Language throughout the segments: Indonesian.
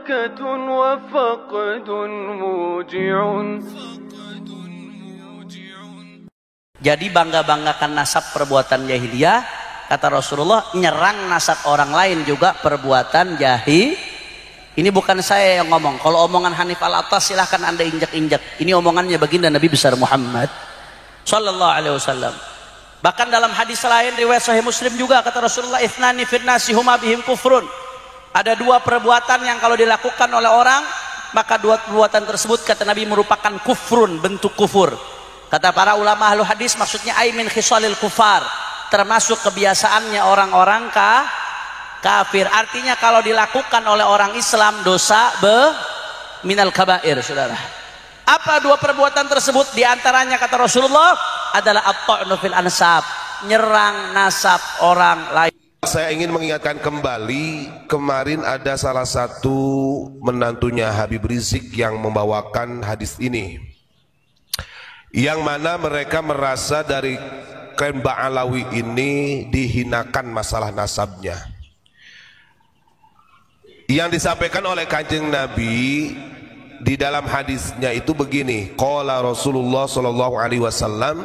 ضحكة وفقد موجع. Jadi bangga-banggakan nasab perbuatan jahiliyah, kata Rasulullah, nyerang nasab orang lain juga perbuatan jahil. Ini bukan saya yang ngomong. Kalau omongan Hanif Al-Attas silahkan Anda injak-injak. Ini omongannya baginda Nabi besar Muhammad sallallahu alaihi wasallam. Bahkan dalam hadis lain riwayat Sahih Muslim juga kata Rasulullah, "Ithnani fin nasi huma bihim kufrun." Ada dua perbuatan yang kalau dilakukan oleh orang, maka dua perbuatan tersebut kata Nabi merupakan kufrun, bentuk kufur. Kata para ulama ahlu hadis, maksudnya aimin khisalil kufar, termasuk kebiasaannya orang-orang kafir. Artinya kalau dilakukan oleh orang Islam dosa minal kabair, saudara. Apa dua perbuatan tersebut? Di antaranya kata Rasulullah adalah at-ta'nu fil ansab, nyerang nasab orang lain. Saya ingin mengingatkan kembali, kemarin ada salah satu menantunya Habib Rizik yang membawakan hadis ini, yang mana mereka merasa dari klan Ba'alawi ini dihinakan masalah nasabnya. Yang disampaikan oleh Kanjeng Nabi di dalam hadisnya itu begini, qala Rasulullah sallallahu alaihi wasallam,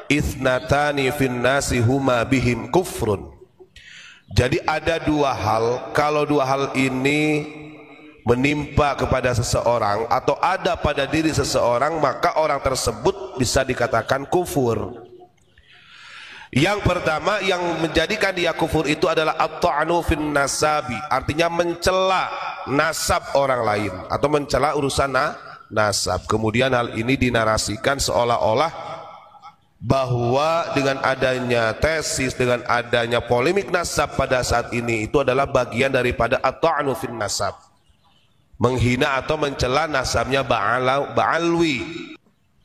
"Itsnatani fin nasi huma bihim kufrun." Jadi ada dua hal, kalau dua hal ini menimpa kepada seseorang atau ada pada diri seseorang, maka orang tersebut bisa dikatakan kufur. Yang pertama yang menjadikan dia kufur itu adalah at-ta'nu fin nasabi, artinya mencela nasab orang lain atau mencela urusan nasab. Kemudian hal ini dinarasikan seolah-olah bahwa dengan adanya tesis, dengan adanya polemik nasab pada saat ini itu adalah bagian daripada at-ta'nu fin nasab, menghina atau mencela nasabnya Ba'alwi.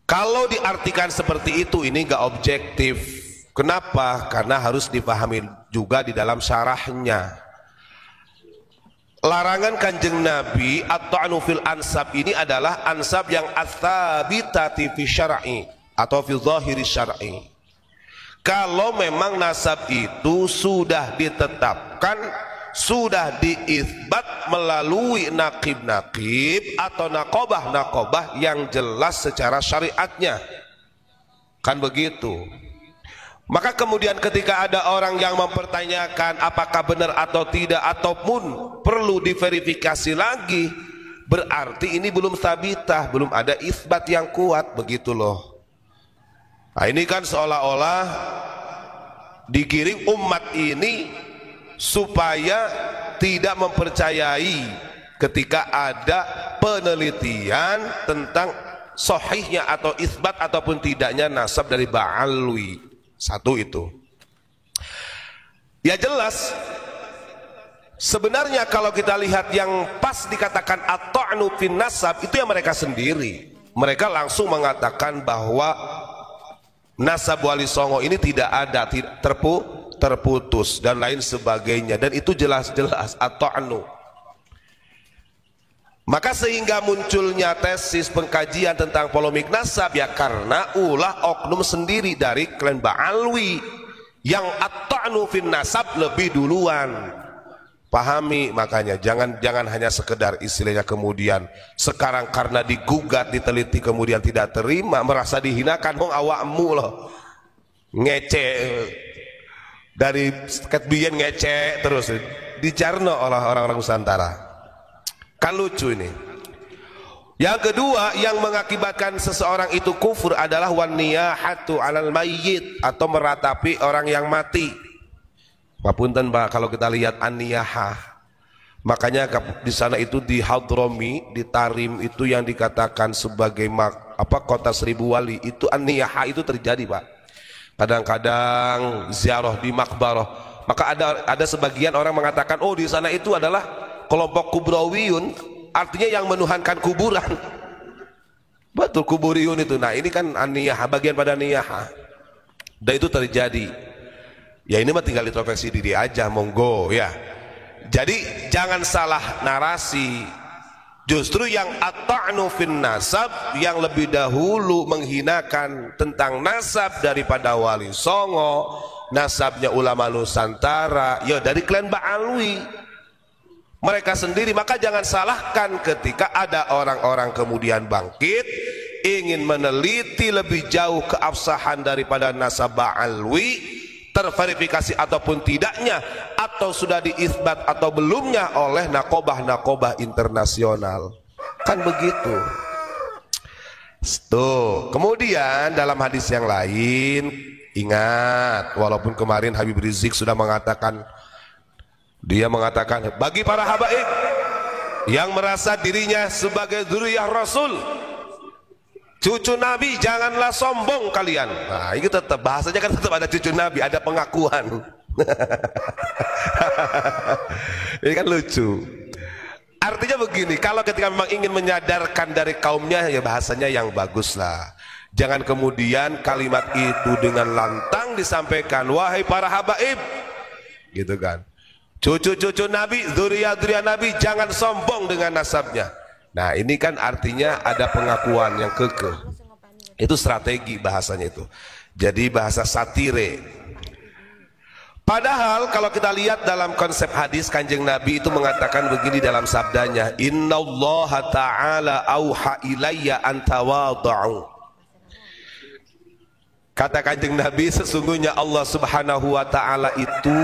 Kalau diartikan seperti itu, ini gak objektif. Kenapa? Karena harus dipahami juga di dalam syarahnya. Larangan Kanjeng Nabi at-ta'nu fil ansab ini adalah ansab yang ats-tsabitati fi syar'i atau fi zahiri syar'i. Kalau memang nasab itu sudah ditetapkan, sudah diisbat melalui nakib-nakib atau nakobah-nakobah yang jelas secara syariatnya, kan begitu. Maka kemudian ketika ada orang yang mempertanyakan apakah benar atau tidak, ataupun perlu diverifikasi lagi, berarti ini belum sabitah, belum ada isbat yang kuat, begitu loh. Nah ini kan seolah-olah digiring umat ini supaya tidak mempercayai ketika ada penelitian tentang sahihnya atau isbat ataupun tidaknya nasab dari Ba'alwi. Satu itu. Ya jelas, sebenarnya kalau kita lihat yang pas dikatakan at-ta'nu fin nasab itu yang mereka sendiri. Mereka langsung mengatakan bahwa nasab Wali Songo ini tidak ada, terputus dan lain sebagainya, dan itu jelas-jelas at-ta'nu. Maka sehingga munculnya tesis pengkajian tentang polemik nasab ya karena ulah oknum sendiri dari klan Ba'alwi yang at-ta'nu fin nasab lebih duluan. Pahami, makanya jangan hanya sekedar istilahnya kemudian sekarang karena digugat, diteliti kemudian tidak terima, merasa dihinakan. Wong awakmu loh ngece dari ketbian ngece terus dicarno oleh orang-orang Nusantara. Kan lucu ini. Yang kedua yang mengakibatkan seseorang itu kufur adalah waniyahatu alal mayyit, atau meratapi orang yang mati. Papunten Pak, kalau kita lihat an-niyahah, makanya di sana itu di Hadromi, di Tarim itu yang dikatakan sebagai kota seribu wali, itu an-niyahah itu terjadi Pak. Kadang-kadang ziarah di makbarah, maka ada sebagian orang mengatakan oh di sana itu adalah kelompok kubrawiyun, artinya yang menuhankan kuburan. Betul, kuburiyun itu. Nah ini kan an-niyahah, bagian pada niyahah, dan itu terjadi. Ya ini mah tinggal introspeksi diri aja, monggo ya. Jadi jangan salah narasi. Justru yang at-ta'nu fin nasab, yang lebih dahulu menghinakan tentang nasab daripada Wali Songo, nasabnya ulama Nusantara, ya dari klan Ba'alwi. mereka sendiri. Maka jangan salahkan ketika ada orang-orang kemudian bangkit ingin meneliti lebih jauh keabsahan daripada nasab Ba'alwi, terverifikasi ataupun tidaknya, atau sudah diisbat atau belumnya oleh nakobah-nakobah internasional. Kan begitu. Tuh. Kemudian dalam hadis yang lain, ingat, walaupun kemarin Habib Rizik sudah mengatakan, dia mengatakan bagi para habaib yang merasa dirinya sebagai dzurriyyah Rasul, cucu Nabi, janganlah sombong kalian. Nah, ini tetap bahasanya kan tetap ada cucu Nabi, ada pengakuan. Ini kan lucu. Artinya begini, kalau ketika memang ingin menyadarkan dari kaumnya, ya bahasanya yang bagus lah. Jangan kemudian kalimat itu dengan lantang disampaikan, wahai para habaib, gitu kan. Cucu-cucu Nabi, dzurriyyah Nabi, jangan sombong dengan nasabnya. Nah, ini kan artinya ada pengakuan yang kekeh. Itu strategi bahasanya itu. Jadi bahasa satire. Padahal kalau kita lihat dalam konsep hadis, Kanjeng Nabi itu mengatakan begini dalam sabdanya, innallaha ta'ala auha ilayya an tawadhu. Kata Kanjeng Nabi, sesungguhnya Allah Subhanahu wa ta'ala itu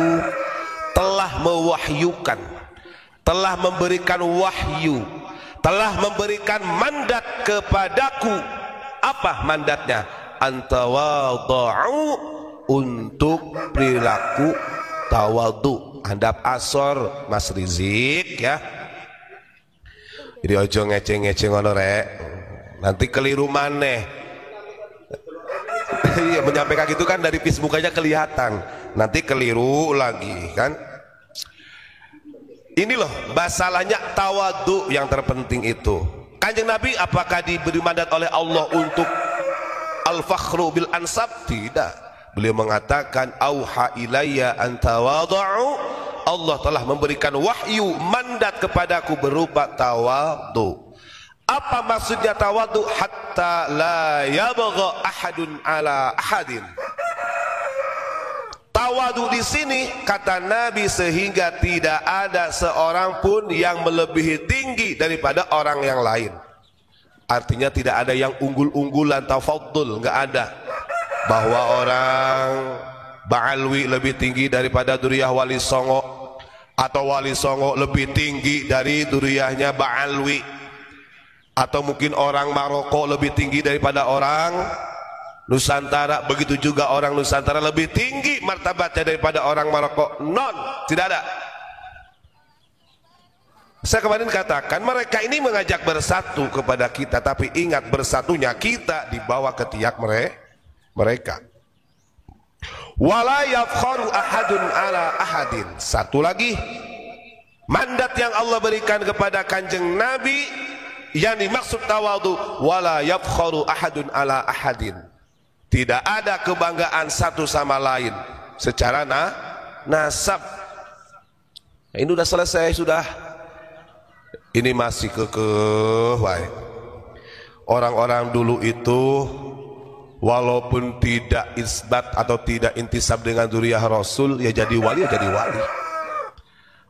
telah mewahyukan, telah memberikan wahyu, telah memberikan mandat kepadaku. Apa mandatnya? Antawadhu, untuk perilaku tawadu. Handap asor Mas Rizik ya. Jadi ojo ngeceng-ngeceng ngono rek. Nanti keliru maneh. Iya, menyampaikan gitu kan dari Facebook aja kelihatan. Nanti keliru lagi kan. Ini loh masalahnya tawadu yang terpenting itu. Kanjeng Nabi apakah diberi mandat oleh Allah untuk al-fakhru bil ansab? Tidak. Beliau mengatakan auha ilayya an tawadhu, Allah telah memberikan wahyu mandat kepadaku berupa tawadhu. Apa maksudnya tawadhu? Hatta la yabgha ahadun ala ahadin. Tawadhu di sini kata Nabi sehingga tidak ada seorang pun yang melebihi tinggi daripada orang yang lain. Artinya tidak ada yang unggul-unggulan, tafaddul, enggak ada. Bahwa orang Ba'alwi lebih tinggi daripada dzurriyyah Wali Songo, atau Wali Songo lebih tinggi dari dzurriyyahnya Ba'alwi, atau mungkin orang Maroko lebih tinggi daripada orang Nusantara, begitu juga orang Nusantara lebih tinggi martabatnya daripada orang Maroko. Tidak ada. Saya kemarin katakan mereka ini mengajak bersatu kepada kita, tapi ingat bersatunya kita dibawa ke tiak mereka. Wala yafkharu ahadun ala ahadin. Satu lagi mandat yang Allah berikan kepada Kanjeng Nabi yang dimaksud tawadhu, wala yafkharu ahadun ala ahadin. Tidak ada kebanggaan satu sama lain secara nasab. Ini sudah selesai sudah. Ini masih kekeh. Orang-orang dulu itu walaupun tidak isbat atau tidak intisab dengan dzurriyyah Rasul, ya jadi wali, ya jadi wali.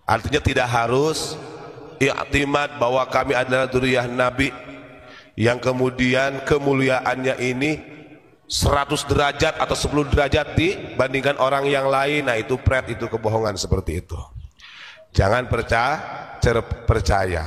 Artinya tidak harus i'timad bahwa kami adalah dzurriyyah Nabi yang kemudian kemuliaannya ini 100 derajat atau 10 derajat dibandingkan orang yang lain. Nah itu itu kebohongan seperti itu. Jangan percaya.